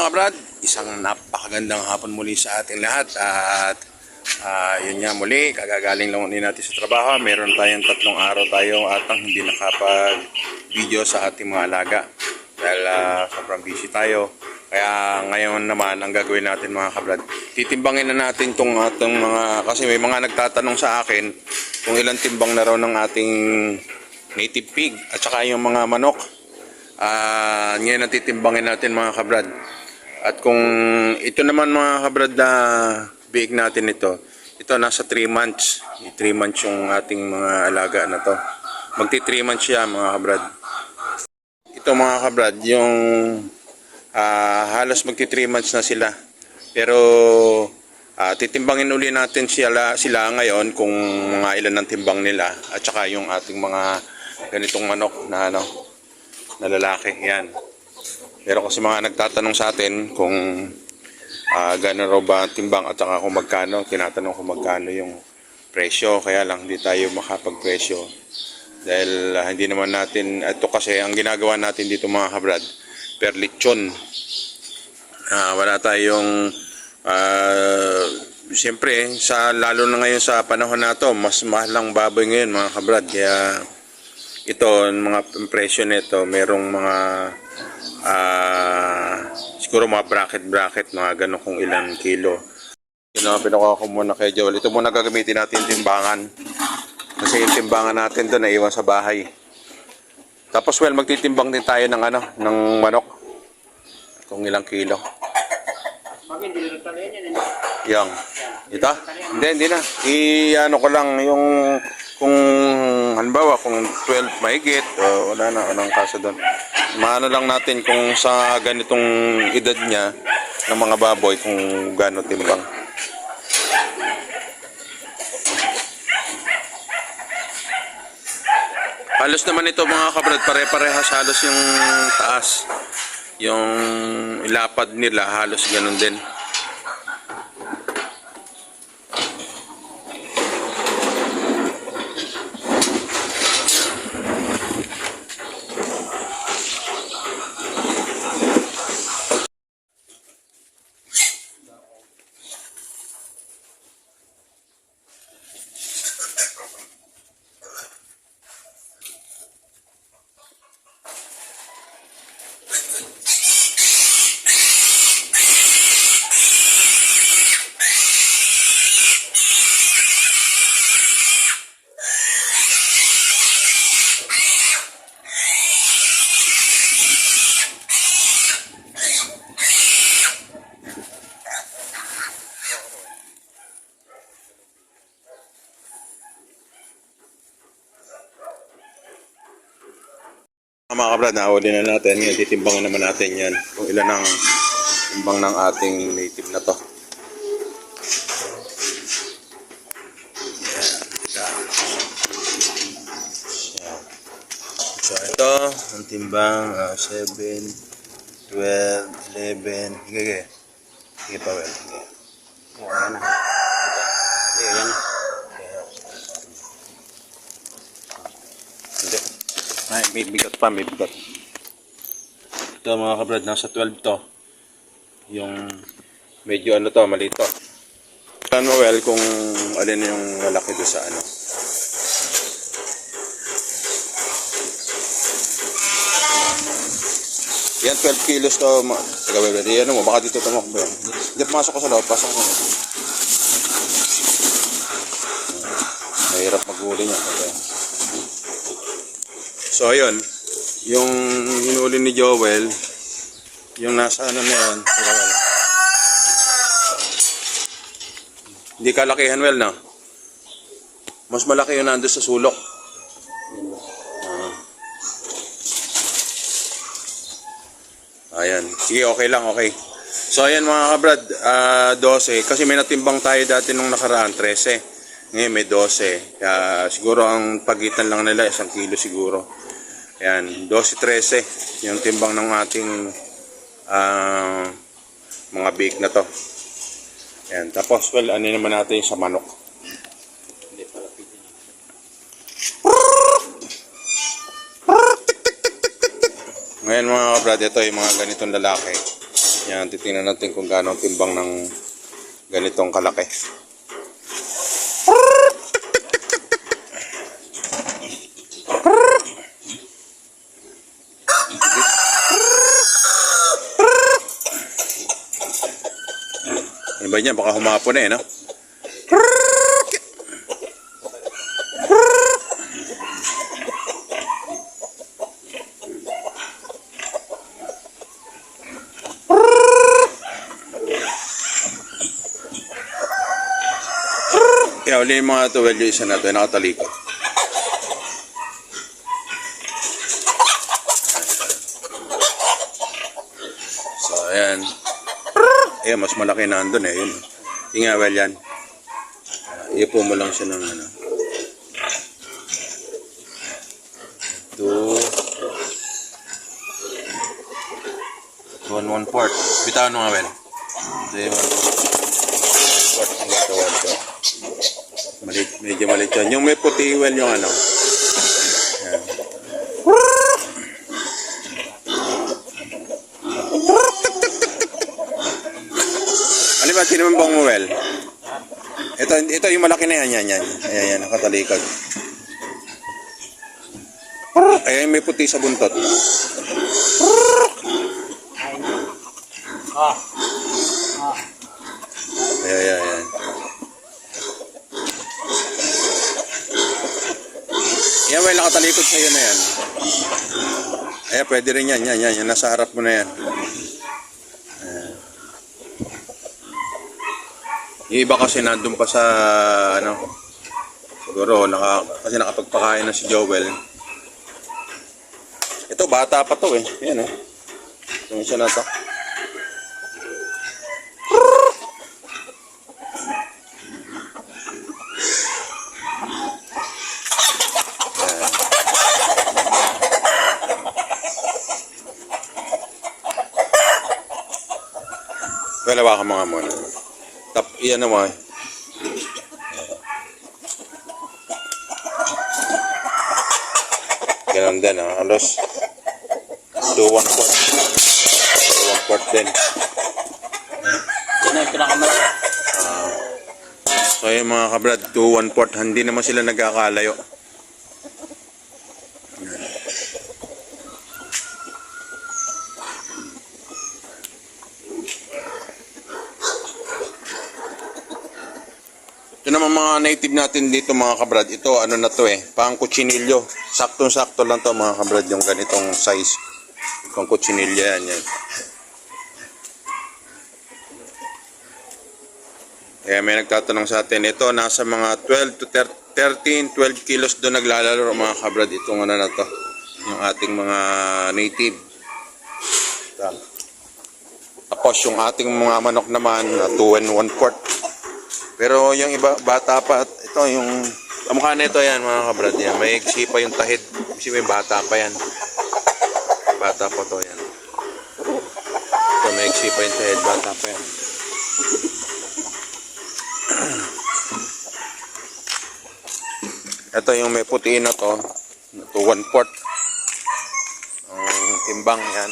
mga kabrad, isang napakagandang hapon muli sa ating lahat at yun nga muli, kagagaling lang ulit natin sa trabaho. Meron tayong 3 araw tayo atang hindi nakapag-video sa ating mga alaga dahil sobrang busy tayo. Kaya ngayon naman ang gagawin natin mga kabrad, titimbangin na natin itong atong mga, kasi may mga nagtatanong sa akin kung ilang timbang na raw ng ating native pig at saka yung mga manok. Ngayon natitimbangin natin mga kabrad. At kung ito naman mga kabrad na biig natin ito nasa 3 months. 3 months yung ating mga alaga na to. Magti 3 months siya mga kabrad. Ito mga kabrad, yung halos magti 3 months na sila. Pero titimbangin uli natin sila ngayon kung mga ilan ang timbang nila. At saka yung ating mga ganitong manok na na lalaki, yan. Pero kasi mga nagtatanong sa atin kung gano'n raw ba ang timbang at saka kung magkano, tinatanong kung magkano yung presyo, kaya lang hindi tayo makapagpresyo dahil hindi naman natin, ito kasi ang ginagawa natin dito mga kabrad, per lechon. Wala tayong siyempre, lalo na ngayon sa panahon na to, mas mahal lang baboy ngayon mga kabrad, kaya ito, mga presyo nito, merong mga siguro mga bracket, mga gano'n kung ilang kilo. Pinakuha ko muna kay Joel. Ito muna gagamitin natin timbangan. Kasi yung timbangan natin doon naiwan sa bahay. Tapos magtitimbang din tayo ng ng manok. Kung ilang kilo. Yang. Ito? Hindi na. Ko lang yung kung halimbawa kung 12 mahigit, wala na, anong kaso doon. Maano lang natin kung sa ganitong edad niya ng mga baboy kung gaano timbang. Halos naman ito mga kabrad, pare-parehas halos yung taas. Yung ilapad nila halos ganun din. Mga kabrad, nahuli na natin. Ngayon, titimbangan naman natin yan. Kung ilan ang timbang ng ating native na to. So, ito, ang timbang, 7, 12, 11. Sige pa, well. Yan na. Yan na. Ay, may bigat pa, may bigat. Ito mga kabrad, nasa 12 to. Yung medyo maliit to. Saan mo well kung alin yung malaki doon sa Yan, 12 kilos to. Sige, well, yan mo, baka dito tumakbo yan. Hindi, pumasok ko sa loob, pasok ko. Mahirap maghuli niya. Okay. So ayun, yung hinuli ni Joel, yung nasa na yan, hindi kalakihan well na. Mas malaki yung nando sa sulok. Ayan, sige, okay lang, okay. So ayan mga kabrad, 12, kasi may natimbang tayo dati nung nakaraan, 13. Ngayon may 12. Kaya siguro ang pagitan lang nila 1 kilo siguro. Ayan, 12-13 yung timbang ng ating mga bake na to. Ayan, tapos naman natin sa manok. Hindi pala pwede. Ngayon mga kabrad, ito yung mga ganitong lalaki. Yan, titingnan natin kung gaano ang timbang ng ganitong kalaki. Iba niya, baka humapon na eh, no? Kaya uli yung mga tuwel yung isa na ito, nakatalikod. So, ayan. Ayan, mas malaki na andun eh. Yun. Yung nga, well, yan. Ipo mo lang siya ng ano. 2 1/4. Bitawan mo nga, well. Ito yung 1/4 ang gagawin ko. Malit, medyo malit yun. Yung may puti, well, yung ano. Ayan. Ano ba, tinaman bang mo, well? Ito yung malaki na yan, yan. Ayan, nakatalikod. Ayan, may puti sa buntot. Ayan. Yan, well, nakatalikod sa'yo na yan. Ayan, pwede rin yan. Yan, nasa harap mo na yan. Yung iba kasi nandun pa sa, ano, siguro, kasi nakapagpakain na si Joel. Ito, bata pa to eh. Yan eh. Itong isa na to. Wala ka mga muna. Iyan naman. Ganun din ha. Alos 2 1/4 din. Yan ang pinakamalaki. So yung mga kabrad, 2 1/4. Hindi naman sila nagkakalayo. Ito naman mga native natin dito mga kabrad. Ito ano na to eh, pang kutsinilyo. Saktong-sakto lang to mga kabrad yung ganitong size. Pang kutsinilyo yan. Kaya may nagtatanong sa atin, ito nasa mga 12 to 12 kilos doon naglalaro mga kabrad. Itong ano na to, yung ating mga native. Tapos yung ating mga manok naman, 2 1/4. Pero yung iba, bata pa, ito yung, kamukha na ito yan mga kabrad yan. May iksi pa yung tahid. Kasi may bata pa yan. Bata pa to yan. Ito may iksi pa yung tahid, bata pa yan. Ito yung may puti na to. 2 1/4. Ang timbang yan.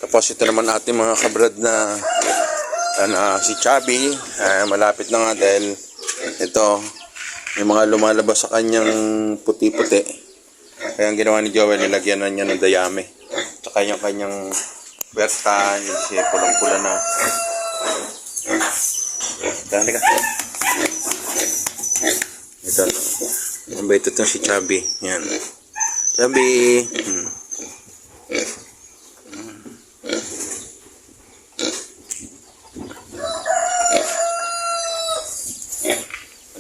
Tapos ito naman ating mga kabrad na si Chubby, malapit na nga dahil ito may mga lumalabas sa kanyang puti-puti. Kaya ang ginawa ni Joel, nilagyan na niya ng dayame. Tsaka yung kanyang berta, yung siya pulang-pula na. Dali ka. Ito. Ang ba ito si Chubby? Yan. Chubby.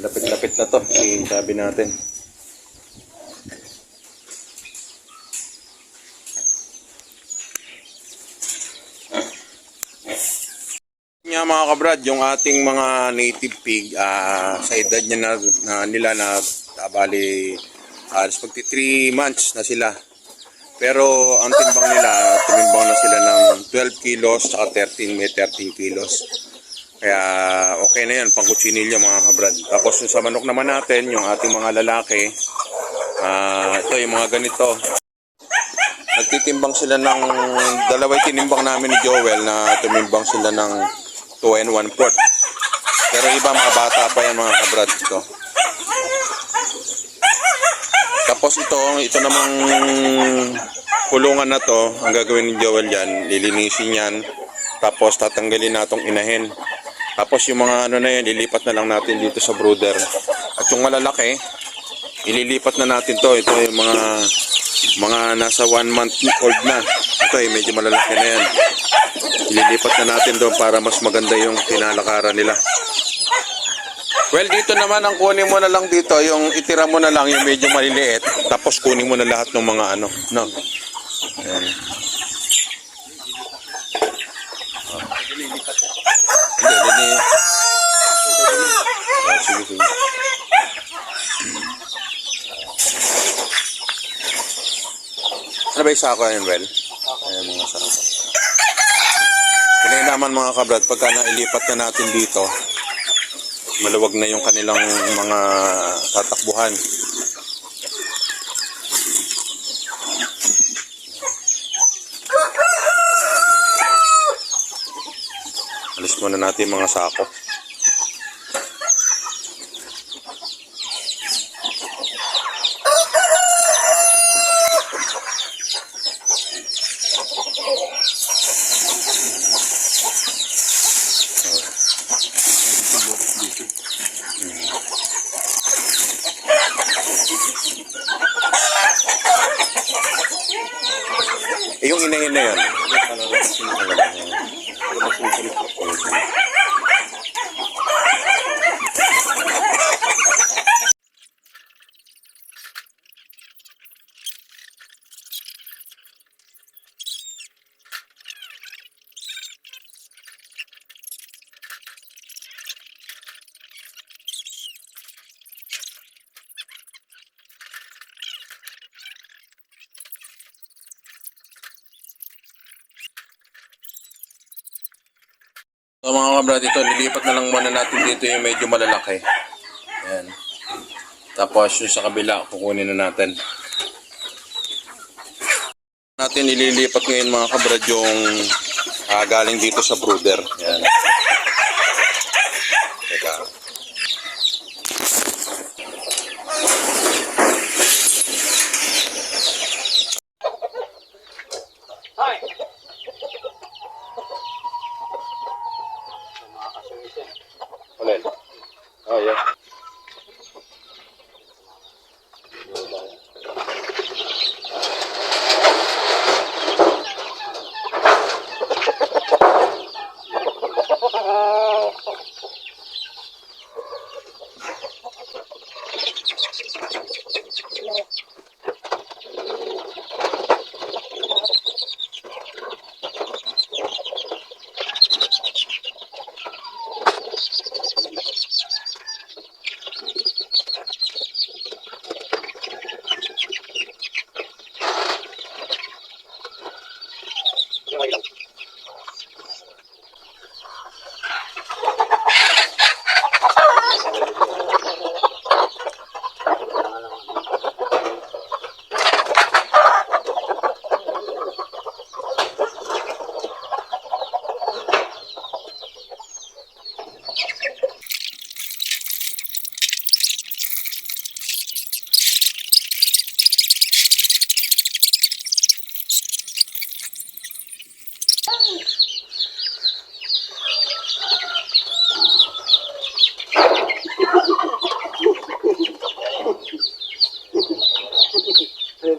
Lapit-lapit na to, sabi natin. Nga mga kabrad, yung ating mga native pig, sa edad niya nila na bali, magti 3 months na sila. Pero ang timbang nila, tumimbang na sila ng 12 kilos, saka 13 kilos. Kaya okay na yan, pang kutsinilyo mga kabrad. Tapos yung sa manok naman natin, yung ating mga lalaki, ito yung mga ganito. Nagtitimbang sila ng, dalaway tinimbang namin ni Joel na tumimbang sila ng 2 and 1/4. Pero iba mga bata pa yan mga kabrad ito. Tapos ito namang kulungan na to, ang gagawin ni Joel yan, lilinisin yan. Tapos tatanggalin natong inahin. Tapos yung mga ano na yan, lilipat na lang natin dito sa brooder. At yung malalaki, ililipat na natin to. Ito yung mga nasa 1 month old na. Ito medyo malalaki na yan. Ililipat na natin doon para mas maganda yung tinalakaran nila. Well, dito naman ang kunin mo na lang dito, yung itira mo na lang yung medyo maliliit. Tapos kunin mo na lahat ng mga ano. No? Ayan. Hindi. Sige. Ano ba yung sako yun, Well? Ayan mga sako. Kaya naman mga kabrad, pagka nailipat na natin dito, maluwag na yung kanilang mga tatakbuhan. Alis muna natin mga sako. Yung inahin na yan. So mga kabrad, ito, lilipat na lang muna natin dito yung medyo malalaki. Ayan. Tapos yung sa kabila, kukunin na natin. Ililipat ngayon mga kabrad yung galing dito sa brooder. Ayan. Teka. Alin? Oh, yeah.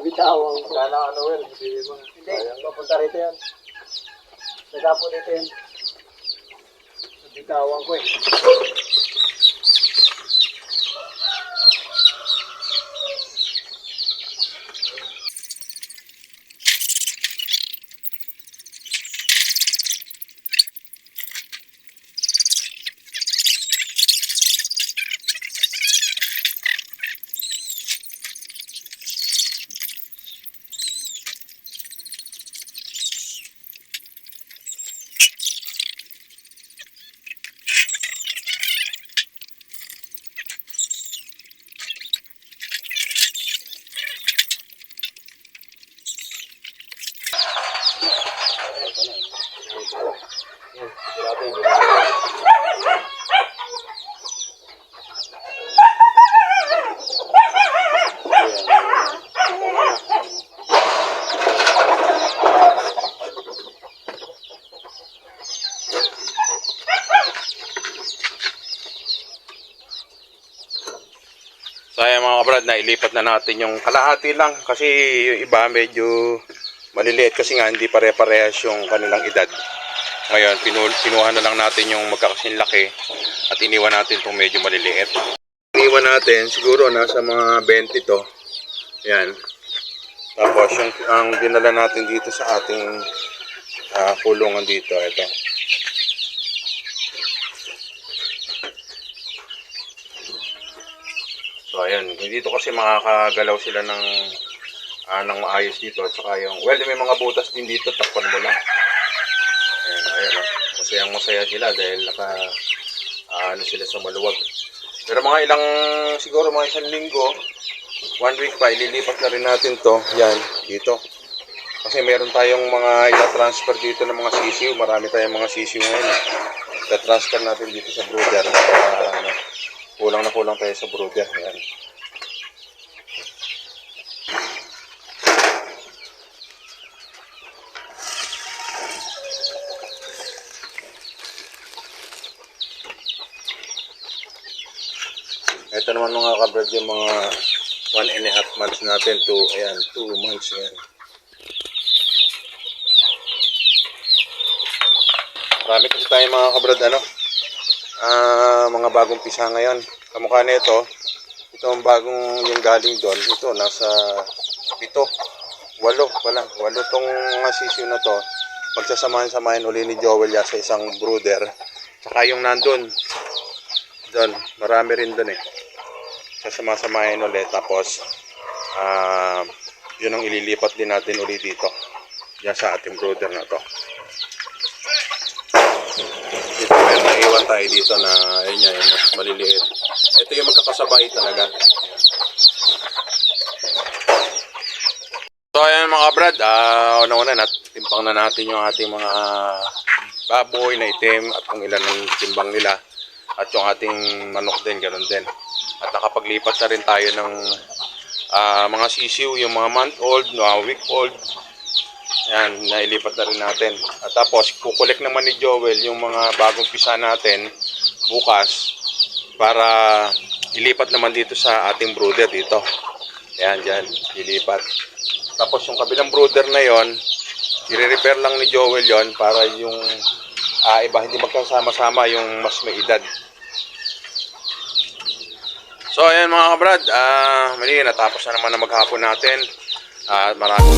Bitawang sana Noel, hindi mo. Hindi, papunta rito yan. Nagapon dito yan. Bitawang ko eh. So ayan mga kabrad, nailipat na natin yung kalahati lang kasi yung iba medyo maliliit kasi nga hindi pare-parehas yung kanilang edad. Ngayon, pinuha na lang natin yung magkakasing laki at iniwan natin itong medyo maliliit. Iniwan natin, siguro nasa mga 20 to. Yan. Tapos yung ang dinala natin dito sa ating kulungan dito, ito. So ayan, dito kasi makakagalaw sila ng maayos dito at saka yung, well, may mga butas din dito, takpan mo lang. Ayan, ayan, masayang-masaya sila dahil ano sila sa maluwag. Pero mga siguro mga isang linggo, 1 week pa, ililipat na rin natin to, yan, dito. Kasi meron tayong mga ita-transfer dito ng mga sisiw, marami tayong mga sisiw ngayon. Ita-transfer natin dito sa brooder. Kulang na kulang tayo sa brooder, yan. Ito naman mga kabrad yung mga 1.5 months natin to, ayan, 2 months yan. Marami kasi tayo mga kabrad, mga bagong pisa ngayon. Kamukha nito, ito ang bagong yung galing doon, ito nasa 7, 8 tong mga sisiw na to. Magsasamahin-samahin uli ni Joel ya sa isang brooder. Tsaka yung nandun, doon, marami rin doon sasama-samahin ulit tapos yun ang ililipat din natin ulit dito yan sa ating brooder na to. Dito meron naiwan tayo dito na ayun yan, yung mas maliliit. Ito yung magkakasabay talaga. So ayan mga brad, una-una timbang na natin yung ating mga baboy na itim at kung ilan ang timbang nila at yung ating manok din, ganoon din. At nakapaglipat na rin tayo ng mga sisiw, yung mga month-old, week-old. Yan, nailipat na rin natin. At tapos, kukulik naman ni Joel yung mga bagong pisa natin bukas para ilipat naman dito sa ating brooder dito. Yan, dyan, ilipat. Tapos yung kabilang brooder na yon, i-repair lang ni Joel yon para yung iba hindi magkasama-sama yung mas may edad. So ayan mga kabrad, mali natapos na naman na maghapon natin. Maraming